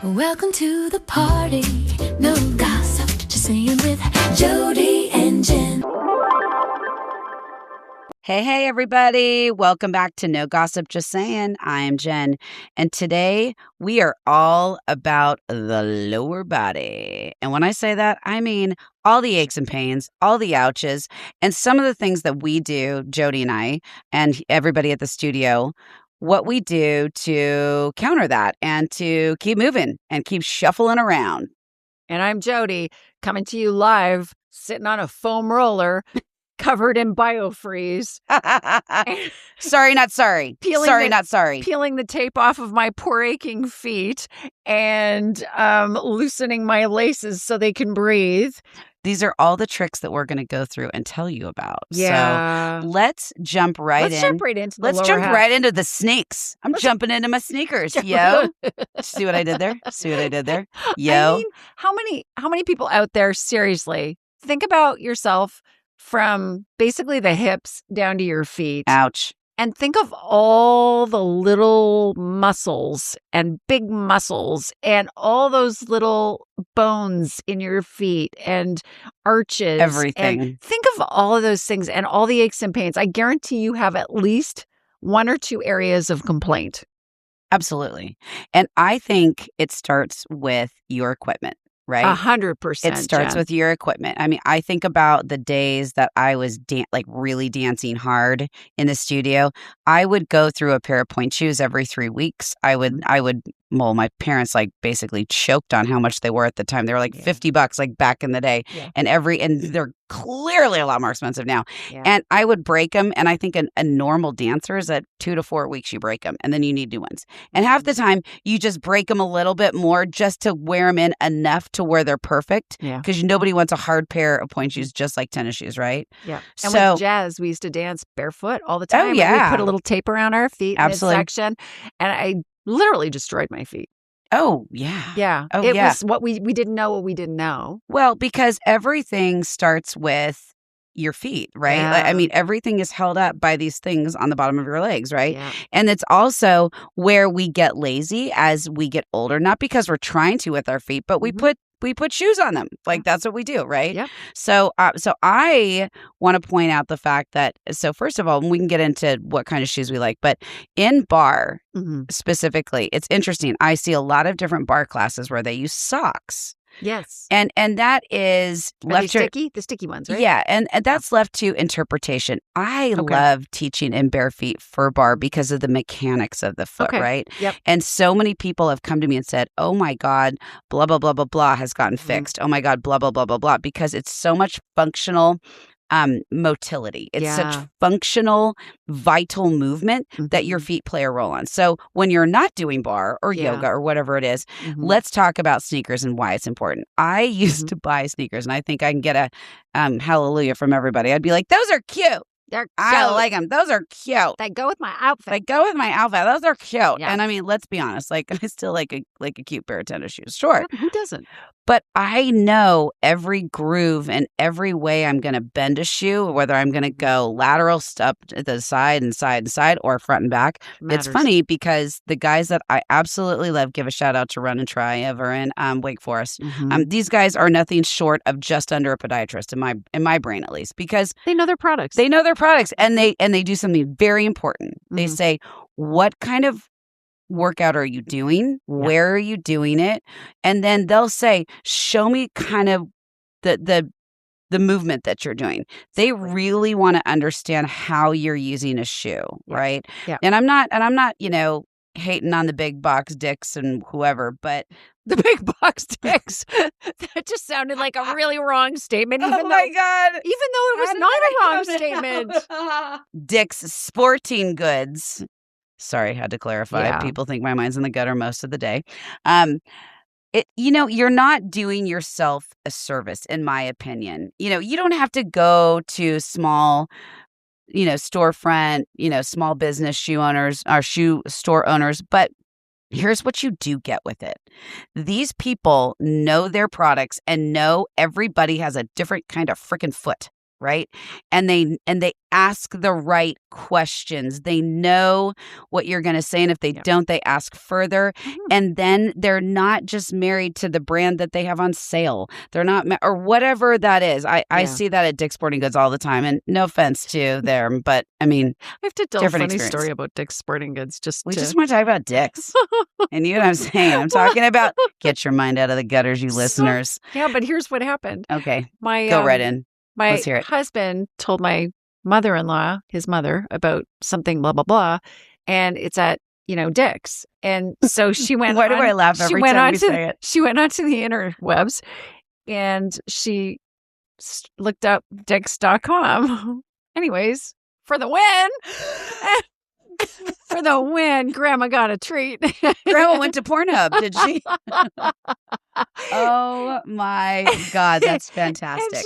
Welcome to the party. No gossip, just saying with Jodi and Jenn. Hey, everybody. Welcome back to No Gossip, Just Saying. I'm Jenn. And today we are all about the lower body. And when I say that, I mean all the aches and pains, all the ouches, and some of the things that we do, Jodi and I, and everybody at the studio, what we do to counter that and to keep moving and keep shuffling around. And I'm Jodi, coming to you live, sitting on a foam roller, covered in Biofreeze. Sorry, not sorry. Not sorry. Peeling the tape off of my poor aching feet and loosening my laces so they can breathe. These are all the tricks that we're going to go through and tell you about. Yeah. So let's jump right in. Let's jump right into the Let's lower jump half. right into the sneaks. I'm jumping into my sneakers, yo. See what I did there? Yo. I mean, how many people out there, seriously, think about yourself from basically the hips down to your feet. Ouch. And think of all the little muscles and big muscles and all those little bones in your feet and arches. Everything. And think of all of those things and all the aches and pains. I guarantee you have at least one or two areas of complaint. Absolutely. And I think it starts with your equipment. Right? 100%. It starts with your equipment. I mean, I think about the days that I was really dancing hard in the studio. I would go through a pair of point shoes every 3 weeks. Well, my parents basically choked on how much they were at the time. They were $50 back in the day. Yeah. And they're clearly a lot more expensive now. Yeah. And I would break them. And I think a normal dancer is at 2 to 4 weeks you break them. And then you need new ones. And half the time you just break them a little bit more just to wear them in enough to where they're perfect. Yeah. Because nobody wants a hard pair of point shoes just like tennis shoes, right? Yeah. And So with jazz, we used to dance barefoot all the time. yeah. And we put a little tape around our feet Absolutely. midsection. And I literally destroyed my feet. Oh, yeah. Yeah. Oh, it yeah. was what we didn't know what we didn't know. Well, because everything starts with your feet, right? Yeah. I mean, everything is held up by these things on the bottom of your legs, right? Yeah. And it's also where we get lazy as we get older, not because we're trying to with our feet, but we put shoes on them. That's what we do, right? Yep. So I want to point out the fact that, so first of all, we can get into what kind of shoes we like, but in barre specifically, it's interesting. I see a lot of different barre classes where they use socks. Yes. And that is Are they sticky? The sticky ones, right? Yeah, and that's left to interpretation. I love teaching in bare feet for barre because of the mechanics of the foot, right? Yep. And so many people have come to me and said, "Oh my God, blah blah blah blah blah has gotten fixed. Oh my God, blah blah blah blah blah," because it's so much functional motility. It's such functional, vital movement that your feet play a role on. So when you're not doing barre or yoga or whatever it is, let's talk about sneakers and why it's important. I used to buy sneakers, and I think I can get a hallelujah from everybody. I'd be like, "Those are cute. They're cute. I like them. Those are cute. They go with my outfit. Those are cute." Yeah. And I mean, let's be honest. I still like a cute pair of tennis shoes. Sure. Who doesn't? But I know every groove and every way I'm going to bend a shoe, whether I'm going to go lateral up to the side and side and side or front and back. Matters. It's funny because the guys that I absolutely love, give a shout out to Run and Try over in Wake Forest. These guys are nothing short of just under a podiatrist in my brain, at least, because they know their products. They know their products, and they do something very important. They say, what kind of workout are you doing? Where are you doing it? And then they'll say, show me kind of the movement that you're doing. They really want to understand how you're using a shoe, right? Yeah. And I'm not, hating on the big box dicks and whoever, but the big box dicks. That just sounded like a really wrong statement. God. Even though it was not a wrong statement. Dick's Sporting Goods. Sorry, had to clarify. Yeah. People think my mind's in the gutter most of the day. You're not doing yourself a service, in my opinion. You don't have to go to small, storefront, small business shoe owners or shoe store owners, but here's what you do get with it. These people know their products and know everybody has a different kind of freaking foot. right? And they ask the right questions. They know what you're going to say, and if they don't, they ask further. And then they're not just married to the brand that they have on sale. They're not or whatever that is. I see that at Dick's Sporting Goods all the time, and no offense to them, but I mean, I have to tell a different funny experience. story about Dick's Sporting Goods. We just want to talk about Dick's. And you know what I'm saying? I'm talking about get your mind out of the gutters, you listeners. Yeah, but here's what happened. Okay. My Go right in. My Let's hear it. husband told my mother-in-law, his mother, about something blah blah blah, and it's at Dick's, and so she went. Why do I laugh every time you say it? She went onto the interwebs, and she looked up Dicks.com. Anyways, for the win. For the win, Grandma got a treat. Grandma went to Pornhub, did she? Oh my God, that's fantastic.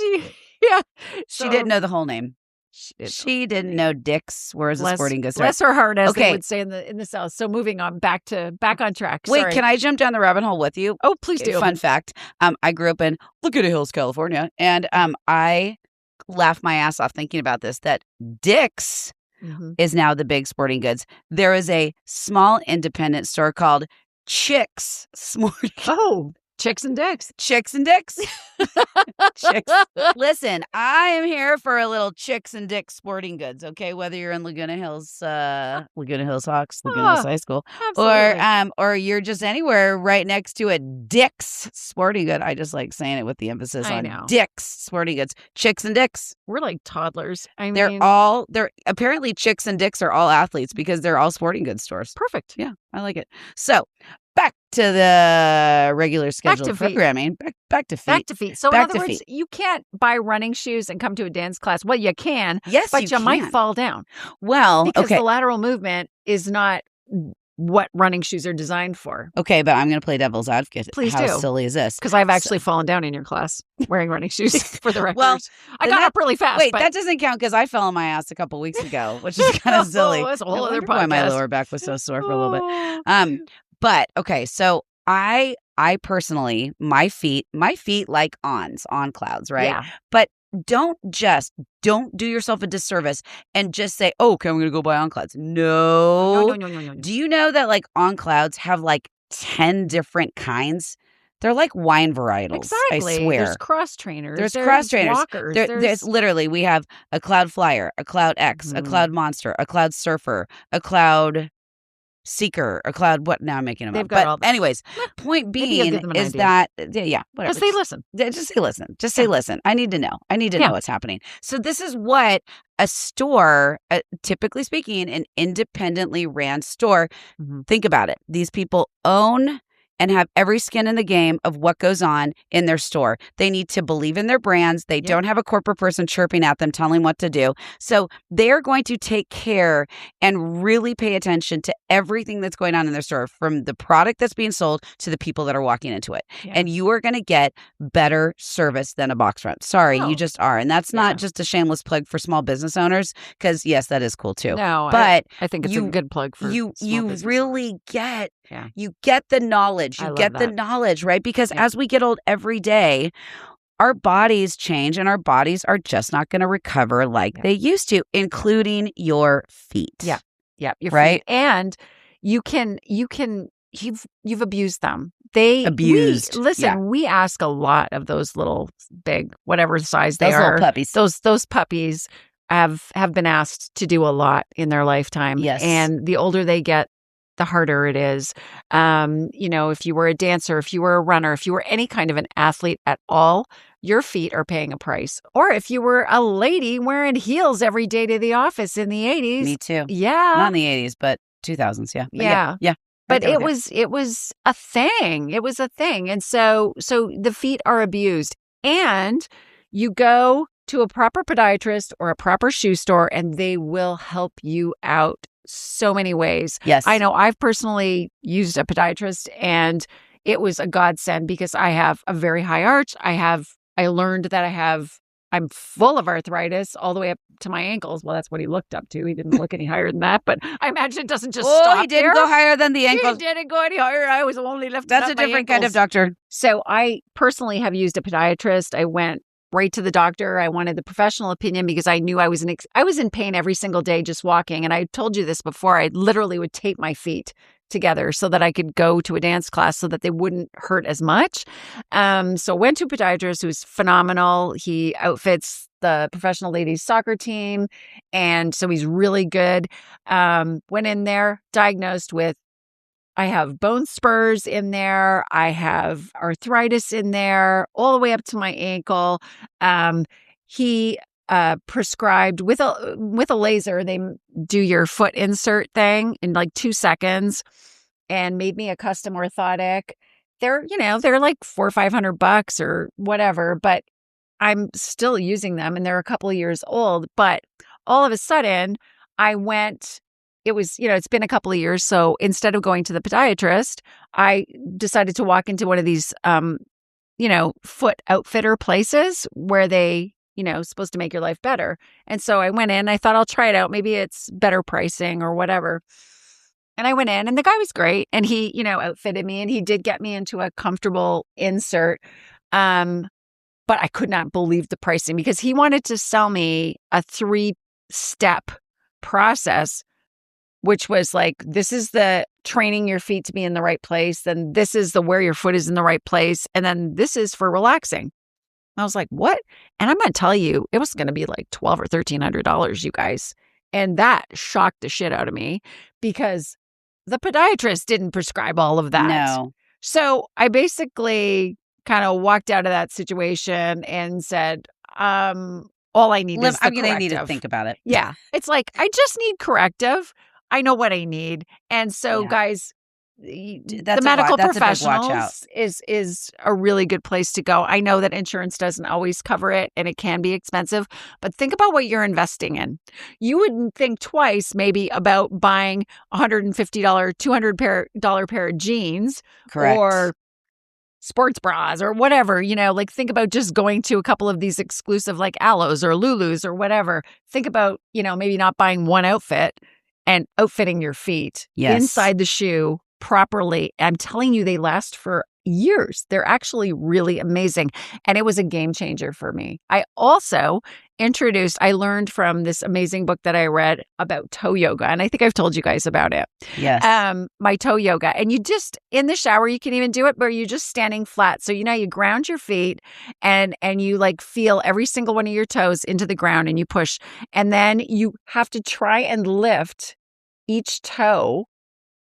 She didn't know the whole name. She didn't know Dick's. Where's the sporting goods? Bless her heart, as they would say in the South. So moving on, back on track. Wait, Sorry. can I jump down the rabbit hole with you? Oh, please do. Fun fact: I grew up in Laguna Hills, California, and I laughed my ass off thinking about this. That Dick's is now the big sporting goods. There is a small independent store called Chicks Sporting. Oh, Chicks and Dicks. Chicks and Dicks. Chicks. Listen, I am here for a little Chicks and Dicks sporting goods, okay? Whether you're in Laguna Hills Hawks, Laguna Hills High School, or you're just anywhere right next to a Dick's sporting good. I just like saying it with the emphasis on Dick's sporting goods. Chicks and Dicks. We're like toddlers. I mean, they're apparently Chicks and Dicks are all athletes because they're all sporting goods stores. Perfect. Yeah, I like it. So, back to the regular scheduled programming. Back to feet. Back to feet. So in other words, you can't buy running shoes and come to a dance class. Well, you can. Yes, but you might fall down. Well, because the lateral movement is not what running shoes are designed for. Okay, but I'm going to play devil's advocate. Please How do. silly is this? Because I've actually fallen down in your class wearing running shoes, for the record. Well, I got up really fast. Wait, that doesn't count because I fell on my ass a couple weeks ago, which is kind of silly. That's a whole other podcast. Why my lower back was so sore for a little bit. But okay, so I personally, my feet like on clouds, right? Yeah. But don't do yourself a disservice and just say, oh, okay, I'm going to go buy on clouds. No. Do you know that like on clouds have like 10 different kinds? They're like wine varietals. Exactly. I swear. There's cross trainers. There's cross trainers. Walkers. There's literally, we have a Cloud Flyer, a Cloud X, a Cloud Monster, a Cloud Surfer, a Cloud Seeker, a Cloud, what? Now I'm making them up. Got all that. Anyways, point being is that, whatever. Just say listen. Just say listen. Just say listen. I need to know. I need to know what's happening. So this is what a store, typically speaking, an independently ran store, think about it. These people own and have every skin in the game of what goes on in their store. They need to believe in their brands. They don't have a corporate person chirping at them, telling them what to do. So they're going to take care and really pay attention to everything that's going on in their store, from the product that's being sold to the people that are walking into it. Yeah. And you are going to get better service than a box front. Sorry, you just are. And that's not just a shameless plug for small business owners, because yes, that is cool too. No, but I think it's a good plug for you really get Yeah. You get the knowledge. You get the knowledge, right? Because as we get old every day, our bodies change and our bodies are just not going to recover like they used to, including your feet. Yeah. Yeah. Your right. feet. And you've abused them. They abused. We ask a lot of those little big, whatever size they those are. Little puppies. Those puppies have been asked to do a lot in their lifetime. Yes. And the older they get, the harder it is. If you were a dancer, if you were a runner, if you were any kind of an athlete at all, your feet are paying a price. Or if you were a lady wearing heels every day to the office in the 80s. Me too. Yeah. Not in the 80s, but 2000s. Yeah. Yeah. But it was a thing. It was a thing. And so the feet are abused. And you go to a proper podiatrist or a proper shoe store and they will help you out so many ways. Yes. I know I've personally used a podiatrist and it was a godsend because I have a very high arch. I learned that I'm full of arthritis all the way up to my ankles. Well, that's what he looked up to. He didn't look any higher than that, but I imagine it doesn't just stop he didn't go higher than the ankles. He didn't go any higher. I was only lifting That's up a my different kind of ankles. doctor. So I personally have used a podiatrist. I went right to the doctor. I wanted the professional opinion because I knew I was in pain every single day just walking. And I told you this before. I literally would tape my feet together so that I could go to a dance class so that they wouldn't hurt as much. So went to a podiatrist who's phenomenal. He outfits the professional ladies soccer team. And so he's really good. Went in there, diagnosed with, I have bone spurs in there. I have arthritis in there all the way up to my ankle. He prescribed with a laser, they do your foot insert thing in like 2 seconds and made me a custom orthotic. They're like $400 or $500 or whatever, but I'm still using them and they're a couple of years old. But all of a sudden it was, it's been a couple of years. So instead of going to the podiatrist, I decided to walk into one of these, foot outfitter places where they, supposed to make your life better. And so I went in, I thought I'll try it out. Maybe it's better pricing or whatever. And I went in and the guy was great. And he, outfitted me and he did get me into a comfortable insert. But I could not believe the pricing because he wanted to sell me a 3-step process, which was like, this is the training your feet to be in the right place. Then this is the where your foot is in the right place. And then this is for relaxing. I was like, what? And I'm going to tell you, it was going to be like $1,200 or $1,300, you guys. And that shocked the shit out of me because the podiatrist didn't prescribe all of that. No. So I basically kind of walked out of that situation and said, all I need is the corrective. I need to think about it. Yeah. It's like, I just need corrective. I know what I need. And so, guys, the medical professionals is a really good place to go. I know that insurance doesn't always cover it and it can be expensive, but think about what you're investing in. You wouldn't think twice maybe about buying $150, $200 pair of jeans. Correct. Or sports bras or whatever, like think about just going to a couple of these exclusive like Aloes or Lulus or whatever. Think about, maybe not buying one outfit and outfitting your feet inside the shoe properly. I'm telling you, they last for years. They're actually really amazing. And it was a game changer for me. I also I learned from this amazing book that I read about toe yoga. And I think I've told you guys about it. Yes. My toe yoga. And you just, in the shower, you can even do it where you're just standing flat. So, you ground your feet and you like feel every single one of your toes into the ground and you push. And then you have to try and lift each toe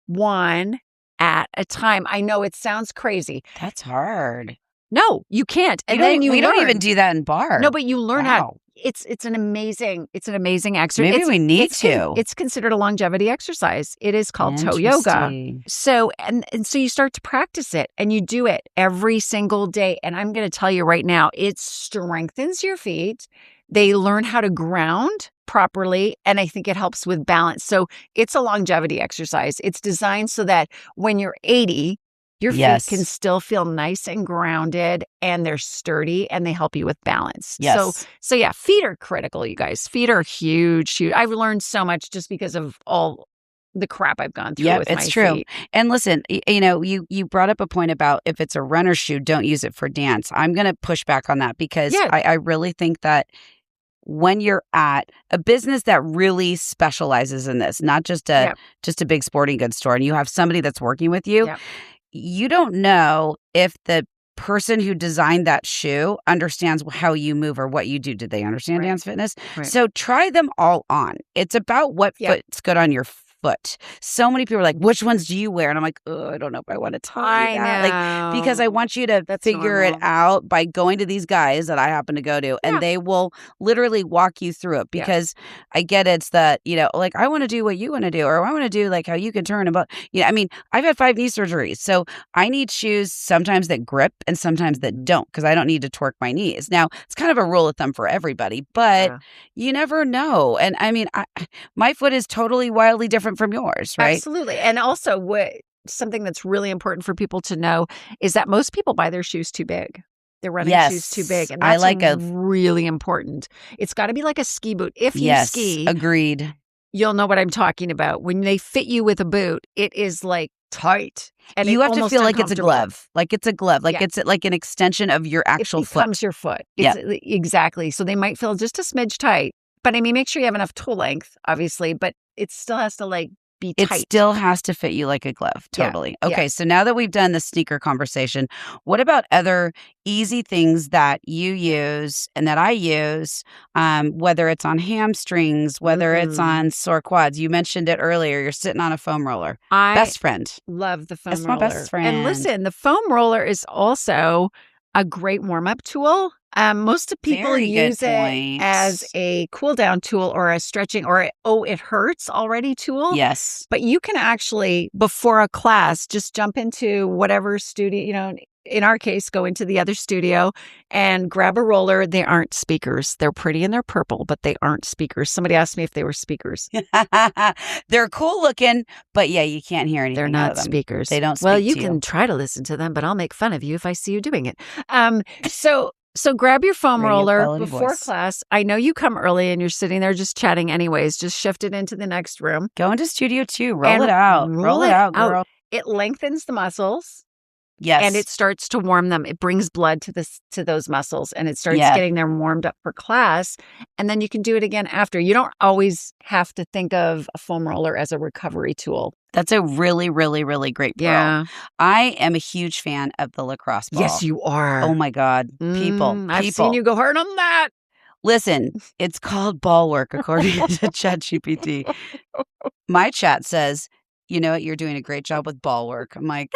one at a time. I know it sounds crazy. That's hard. No, you can't. And we don't even do that in bar. No, but you learn how. It's an amazing exercise. Maybe we need to. It's considered a longevity exercise. It is called toe yoga. So and so you start to practice it and you do it every single day. And I'm going to tell you right now, it strengthens your feet. They learn how to ground properly. And I think it helps with balance. So it's a longevity exercise. It's designed so that when you're 80, your feet can still feel nice and grounded and they're sturdy and they help you with balance. Yes. So yeah, feet are critical, you guys. Feet are huge. I've learned so much just because of all the crap I've gone through with my feet. It's true. And listen, you brought up a point about if it's a runner shoe, don't use it for dance. I'm going to push back on that because I really think that when you're at a business that really specializes in this, not just a big sporting goods store, and you have somebody that's working with you, you don't know if the person who designed that shoe understands how you move or what you do. Did they understand dance fitness? Right. So try them all on. It's about what fits good on your foot. So many people are like, which ones do you wear? And I'm like, oh, I don't know if I want to tell you that. Like, because I want you to figure it out by going to these guys that I happen to go to, and they will literally walk you through it because I get it's that, like I want to do what you want to do, or I want to do like how you can turn about, I mean, I've had 5 knee surgeries. So I need shoes sometimes that grip and sometimes that don't, because I don't need to twerk my knees. Now it's kind of a rule of thumb for everybody, but you never know. And I mean, my foot is totally wildly different from yours, right? Absolutely. And also something that's really important for people to know is that most people buy their shoes too big. They're running shoes too big. And that's really important. It's got to be like a ski boot. If you ski. Agreed. You'll know what I'm talking about. When they fit you with a boot, it is like tight. And you have to almost feel like it's a uncomfortable. glove. Like it's a glove. Like Yeah. it's like an extension of your actual It foot. becomes your foot. It's, exactly. So they might feel just a smidge tight. But I mean, make sure you have enough toe length, obviously, but it still has to like be It tight. still has to fit you like a glove. Totally. Yeah. Okay. So now that we've done the sneaker conversation, what about other easy things that you use and that I use, whether it's on hamstrings, whether it's on sore quads? You mentioned it earlier. You're sitting on a foam roller. Best friend. Love the foam That's roller. my best friend. And listen, the foam roller is also a great warm-up tool. Most people Very good use it point. as a cool down tool or a stretching or it hurts already tool. Yes. But you can actually, before a class, just jump into whatever studio, in our case, go into the other studio and grab a roller. They aren't speakers. They're pretty and they're purple, but they aren't speakers. Somebody asked me if they were speakers. They're cool looking, but yeah, you can't hear anything. They're out not of them. speakers. They don't speak Well, you to can try to listen to them, but I'll make fun of you if I see you doing it. So grab your foam Radio roller quality before voice. class. I know you come early and you're sitting there just chatting anyways. Just shift it into the next room. Go into Studio 2. Roll And it out. Roll it out, girl. It lengthens the muscles. Yes. And it starts to warm them. It brings blood to those muscles and it starts getting them warmed up for class. And then you can do it again after. You don't always have to think of a foam roller as a recovery tool. That's a really, really, really great pearl. Yeah. I am a huge fan of the lacrosse ball. Yes, you are. Oh my God. People. I've seen you go hard on that. Listen, it's called ball work according to ChatGPT. My chat says, you know what, you're doing a great job with ball work. I'm like,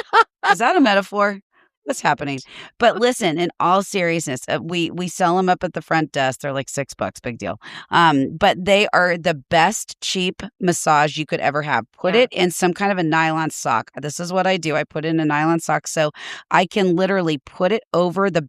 is that a metaphor? What's happening? But listen, in all seriousness, we sell them up at the front desk. They're like $6, big deal. But they are the best cheap massage you could ever have. Put it in some kind of a nylon sock. This is what I do. I put it in a nylon sock so I can literally put it over the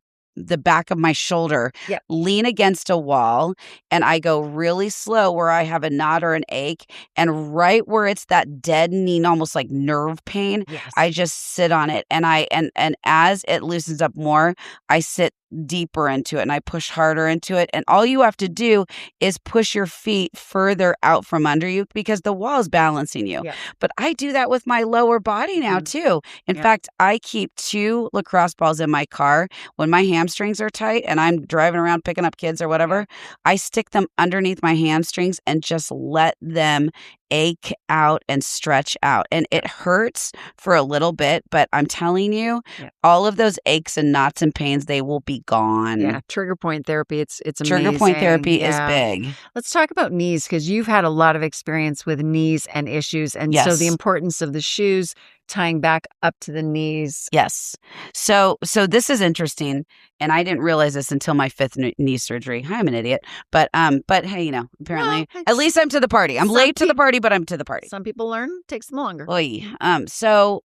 back of my shoulder, lean against a wall, and I go really slow where I have a knot or an ache, and right where it's that deadening, almost like nerve pain, I just sit on it, and and as it loosens up more, I sit deeper into it and I push harder into it, and all you have to do is push your feet further out from under you because the wall is balancing you. But I do that with my lower body now too. In fact, I keep 2 lacrosse balls in my car when my hamstrings are tight and I'm driving around picking up kids or whatever. I stick them underneath my hamstrings and just let them ache out and stretch out. And it hurts for a little bit, but I'm telling you, all of those aches and knots and pains, they will be gone. Yeah, trigger point therapy, it's amazing. Trigger point therapy is big. Let's talk about knees because you've had a lot of experience with knees and issues. And so the importance of the shoes tying back up to the knees. Yes. So this is interesting, and I didn't realize this until my 5th knee surgery. I'm an idiot, but hey, apparently, at least I'm to the party. I'm late to the party, but I'm to the party. Some people learn, takes them longer. Oy.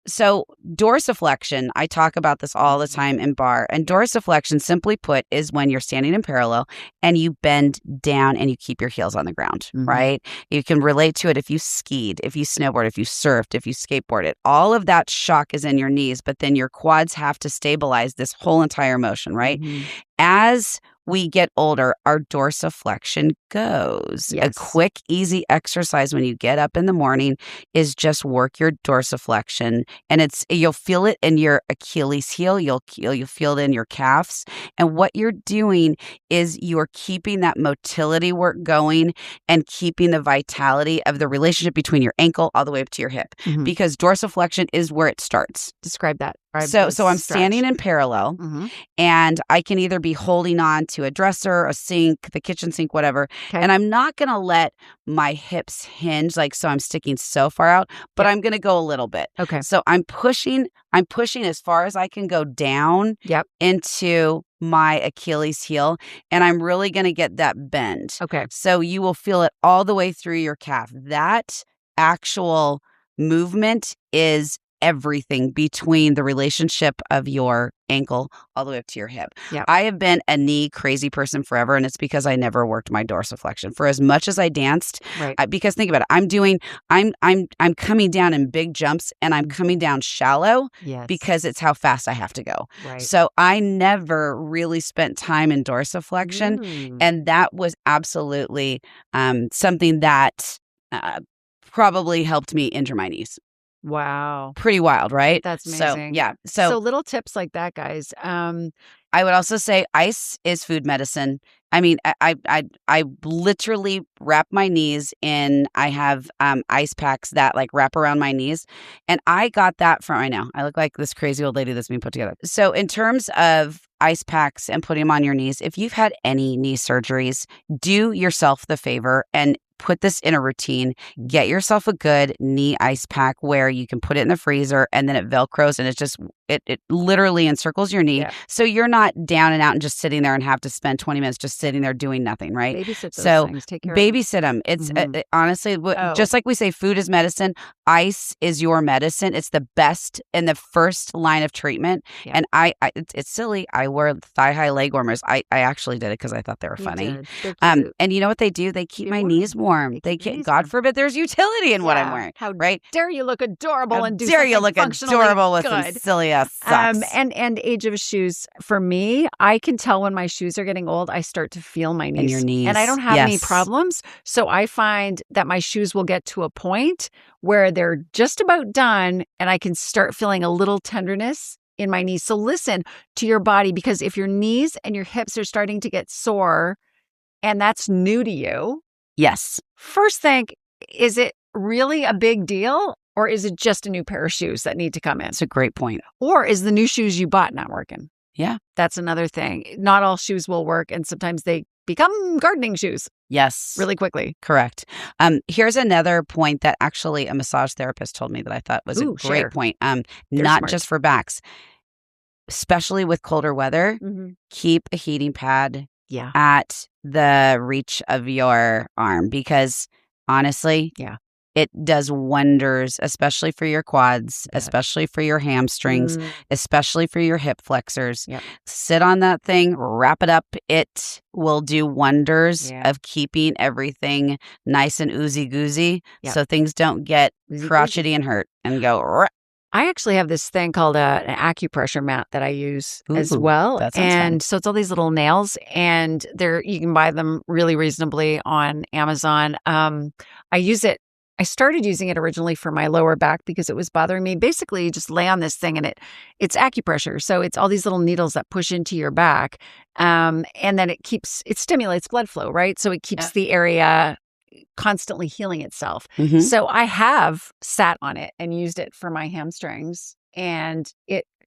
So dorsiflexion, I talk about this all the time in barre, and dorsiflexion, simply put, is when you're standing in parallel and you bend down and you keep your heels on the ground, right? You can relate to it if you skied, if you snowboard, if you surfed, if you skateboarded. All of that shock is in your knees, but then your quads have to stabilize this whole entire motion, right? As we get older, our dorsiflexion goes. A quick, easy exercise when you get up in the morning is just work your dorsiflexion, and you'll feel it in your Achilles heel. You'll feel it in your calves, and what you're doing is you're keeping that motility work going and keeping the vitality of the relationship between your ankle all the way up to your hip, because dorsiflexion is where it starts. Describe that. So I'm standing in parallel, and I can either be holding on to a dresser, a sink, the kitchen sink, whatever, and I'm not going to let my hips hinge, so I'm sticking so far out, but I'm going to go a little bit. Okay. So I'm pushing as far as I can go down into my Achilles heel, and I'm really going to get that bend. Okay. So you will feel it all the way through your calf. That actual movement is everything between the relationship of your ankle all the way up to your hip. I have been a knee crazy person forever, and it's because I never worked my dorsiflexion for as much as I danced. Because think about it, I'm coming down in big jumps, and I'm coming down shallow because it's how fast I have to go. So I never really spent time in dorsiflexion, and that was absolutely something that probably helped me injure my knees. Wow. Pretty wild, right? That's So, amazing. yeah. So So little tips like that, guys. I would also say ice is food medicine. I mean, I literally wrap my knees in. I have ice packs that like wrap around my knees, and I got that from. I know I look like this crazy old lady that's being put together. So in terms of ice packs and putting them on your knees, if you've had any knee surgeries, do yourself the favor and put this in a routine. Get yourself a good knee ice pack where you can put it in the freezer and then it Velcros and it literally encircles your knee. Yeah. So you're not down and out and just sitting there and have to spend 20 minutes just sitting there doing nothing, right? Babysit those So things. Take care of babysit them. It's honestly, just like we say, food is medicine. Ice is your medicine. It's the best in the first line of treatment. Yeah. And it's silly. I wear thigh-high leg warmers. I actually did it because I thought they were funny. And you know what they do? They keep my knees warm. They can't, God forbid there's utility in what I'm wearing. How right? dare you look adorable and do dare you something look adorable with some good. silly ass socks. And age of shoes. For me, I can tell when my shoes are getting old, I start to feel my knees. And your knees. And I don't have any problems. So I find that my shoes will get to a point where they're just about done and I can start feeling a little tenderness in my knees. So listen to your body, because if your knees and your hips are starting to get sore and that's new to you, yes. First thing, is it really a big deal, or is it just a new pair of shoes that need to come in? It's a great point. Or is the new shoes you bought not working? Yeah. That's another thing. Not all shoes will work, and sometimes they become gardening shoes. Yes. Really quickly. Correct. Here's another point that actually a massage therapist told me that I thought was a great point. Not smart. just for backs, especially with colder weather, keep a heating pad at the reach of your arm, because honestly, it does wonders, especially for your quads, especially for your hamstrings, especially for your hip flexors. Sit on that thing, wrap it up. It will do wonders of keeping everything nice and oozy-goozy so things don't get crotchety and hurt and go. I actually have this thing called an acupressure mat that I use as well. That sounds fun. So it's all these little nails, and you can buy them really reasonably on Amazon. I use it. I started using it originally for my lower back because it was bothering me. Basically, you just lay on this thing and it's acupressure. So it's all these little needles that push into your back. And then it stimulates blood flow, right? So it keeps the area constantly healing itself. So I have sat on it and used it for my hamstrings, and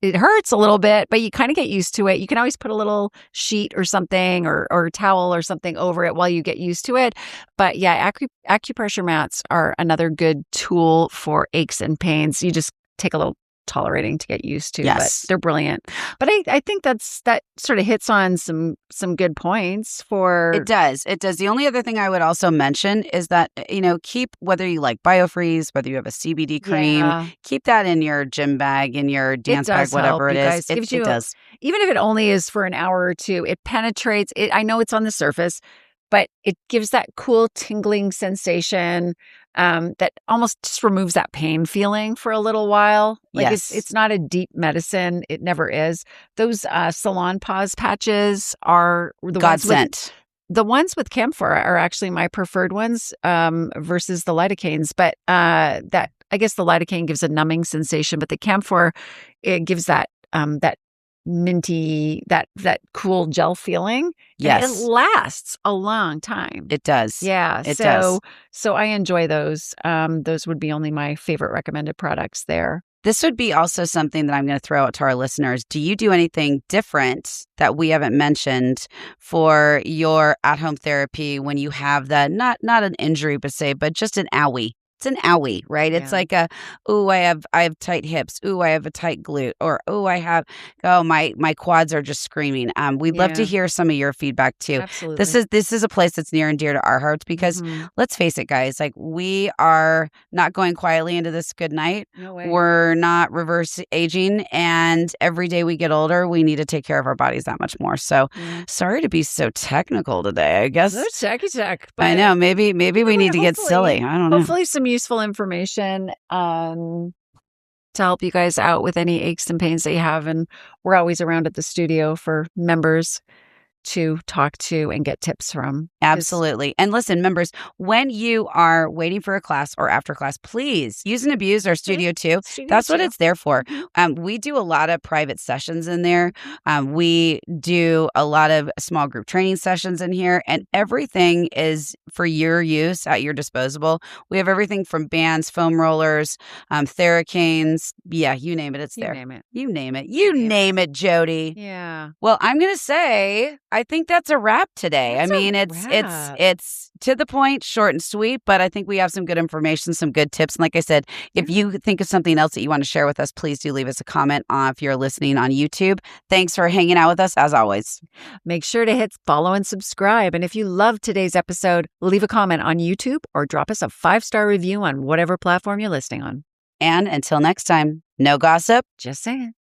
it hurts a little bit, but you kind of get used to it. You can always put a little sheet or something or a towel or something over it while you get used to it. But yeah, acupressure mats are another good tool for aches and pains. You just take a little tolerating to get used to, but they're brilliant. But I think that sort of hits on some good points for... It does. The only other thing I would also mention is that, keep, whether you like Biofreeze, whether you have a CBD cream, keep that in your gym bag, in your dance bag, whatever it is. It does. Even if it only is for an hour or two, it penetrates. I know it's on the surface, but it gives that cool tingling sensation that almost just removes that pain feeling for a little while. Like it's not a deep medicine. It never is. Those salon pause patches are the godsend. The ones with camphor are actually my preferred ones versus the lidocaines. But that, I guess the lidocaine gives a numbing sensation, but the camphor, it gives that minty, that cool gel feeling. Yes. And it lasts a long time. It does. Yeah. It does. So I enjoy those. Those would be only my favorite recommended products there. This would be also something that I'm going to throw out to our listeners. Do you do anything different that we haven't mentioned for your at-home therapy when you have that, not an injury but just an owie? It's an owie, right? Yeah. It's like I have tight hips. Ooh, I have a tight glute. Or, my quads are just screaming. We'd love to hear some of your feedback too. Absolutely. This is a place that's near and dear to our hearts because let's face it, guys, like we are not going quietly into this good night. No way. We're not reverse aging. And every day we get older, we need to take care of our bodies that much more. So sorry to be so technical today, I guess. No tech. I know. Maybe we need to get silly. I don't know. Hopefully some useful information to help you guys out with any aches and pains that you have. And we're always around at the studio for members to talk to and get tips from. Absolutely. And listen, members, when you are waiting for a class or after class, please use and abuse our studio too. That's what it's there for. We do a lot of private sessions in there. We do a lot of small group training sessions in here, and everything is for your use at your disposal. We have everything from bands, foam rollers, Theracanes. Yeah, you name it. It's there. Name it. You name it. You name it, Jodi. Yeah. Well, I'm going to say, I think that's a wrap today. It's to the point, short and sweet, but I think we have some good information, some good tips. And like I said, if you think of something else that you want to share with us, please do leave us a comment if you're listening on YouTube. Thanks for hanging out with us as always. Make sure to hit follow and subscribe. And if you loved today's episode, leave a comment on YouTube or drop us a 5-star review on whatever platform you're listening on. And until next time, no gossip. Just saying.